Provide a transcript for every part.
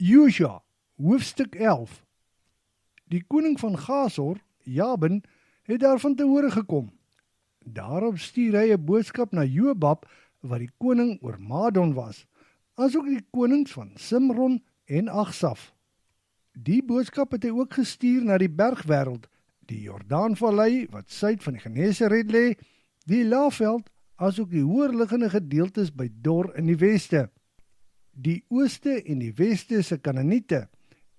Josua, hoofstuk 11. Die koning van Gasor, Jabin, het daarvan te hore gekom. Daarop stuur hy 'n boodskap na Jobab, wat die koning oor Madon was, asook die konings van Simron en Agsaf. Die boodskap het hy ook gestuur na die bergwêreld, die Jordaanvallei wat suid van die Genesaret lê, die Laafveld, asook die hoërliggende gedeeltes by Dor in die weste, die ooste en die weste se Kanaaniete,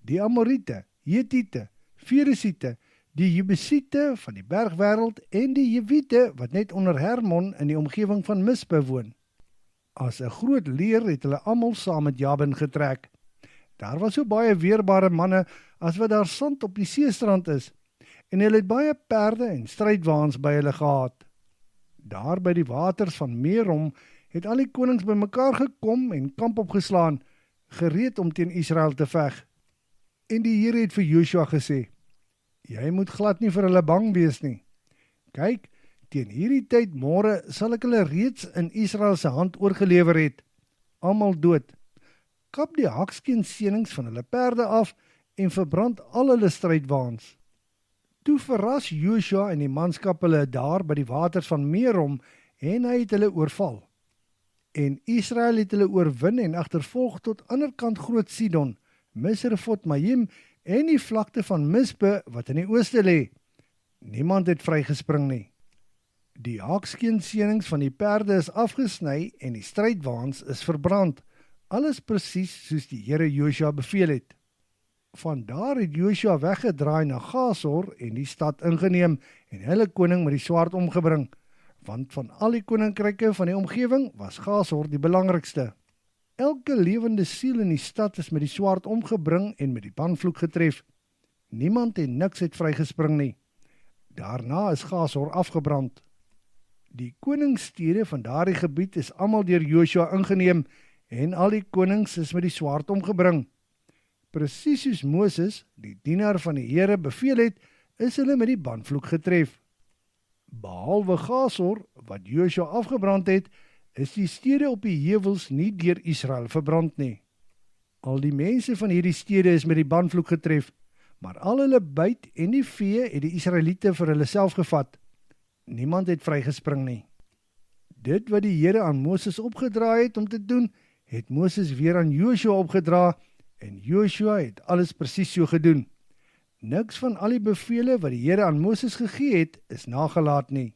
die Amoriete, Hetiete, Feresiete, die Jebusiete van die bergwêreld en die Jewiete wat net onder Hermon in die omgewing van Mispe woon. As 'n groot leer het hulle almal saam met Jabin getrek. Daar was so baie weerbare manne as wat daar sand op die seestrand is, en hulle het baie perde en strydwaans by hulle gehad. Daar by die waters van Merom het al die konings bymekaar gekom en kamp opgeslaan, gereed om teen Israel te veg. En die Here het vir Josua gesê: "Jy moet glad nie vir hulle bang wees nie. Kyk, teen hierdie tyd môre sal ek hulle reeds in Israel se hand oorgelewer het, almal dood. Kap die hakskeensenings van hulle perde af en verbrand al hulle strydwaans." Toe verras Josua en die manskap hulle daar by die waters van Merom en hy het hulle oorval. En Israel het hulle oorwin en agtervolg tot anderkant Groot Sidon, Misrefot Maim en die vlakte van Mispe wat in die ooste lê. Niemand het vrygespring nie. Die hakskeensenings van die perde is afgesny en die strydwaans is verbrand, alles presies soos die Here Josua beveel het. Vandaar het Josua weggedraai na Gasor en die stad ingeneem en hulle koning met die swaard omgebring, want van al die koninkryke van die omgewing was Gasor die belangrikste. Elke lewende siel in die stad is met die swaard omgebring en met die banvloek getref. Niemand en niks het vrygespring nie. Daarna is Gasor afgebrand. Die koningsstede van daardie gebied is almal deur Josua ingeneem en al die konings is met die swaard omgebring. Presies soos Moses, die dienaar van die Here, beveel het, is hulle met die banvloek getref. Behalwe Gasor, wat Josua afgebrand het, is die stede op die heuwels nie deur Israel verbrand nie. Al die mense van hierdie stede is met die banvloek getref, maar al hulle byt en die vee het die Israeliete vir hulle self gevat. Niemand het vrygespring nie. Dit wat die Here aan Moses opgedraai het om te doen, het Moses weer aan Josua opgedra, en Josua het alles presies so gedoen. Niks van al die bevele wat die Here aan Moses gegee het, is nagelaat nie.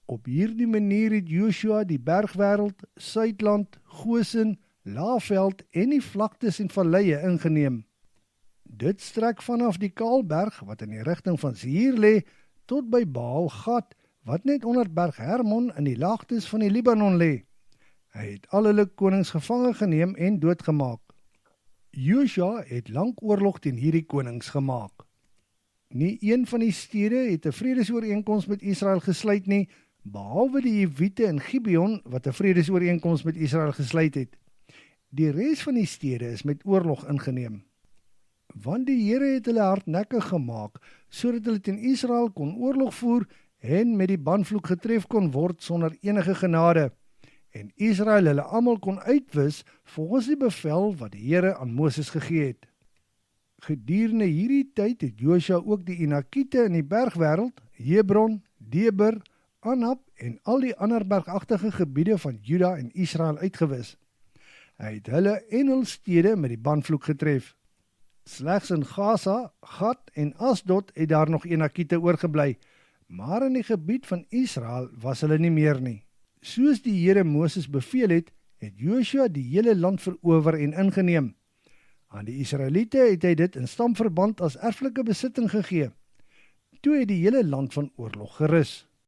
Op hierdie manier het Josua die bergwêreld, Suidland, Gosen, Laafveld en die vlaktes en valleie ingeneem. Dit strek vanaf die Kaalberg, wat in die rigting van Seir lê, tot by Baal Gad, wat net onder berg Hermon in die laagtes van die Libanon lê. Hy het al hulle konings gevange geneem en doodgemaak. Josua het lank oorlog teen hierdie konings gemaak. Nie een van die stede het 'n vredesooreenkoms met Israel gesluit nie, behalwe die Jewiete in Gibeon wat 'n vredesooreenkoms met Israel gesluit het. Die res van die stede is met oorlog ingeneem. Want die Here het hulle hardnekkig gemaak, sodat hulle teen Israel kon oorlog voer en met die banvloek getref kon word sonder enige genade, en Israel hulle almal kon uitwis volgens die bevel wat die Here aan Moses gegee het. Gedurende hierdie tyd het Josua ook die Enakiete in die bergwêreld, Hebron, Deber, Anab en al die ander bergagtige gebiede van Juda en Israel uitgewis. Hy het hulle en hul stede met die banvloek getref. Slegs in Gaza, Gat en Asdod het daar nog Enakiete oorgebly, maar in die gebied van Israel was hulle nie meer nie. Soos die Here Moses beveel het, het Josua die hele land verower en ingeneem. Aan die Israeliete het hy dit in stamverband as erflike besitting gegee. Toe het die hele land van oorlog gerus.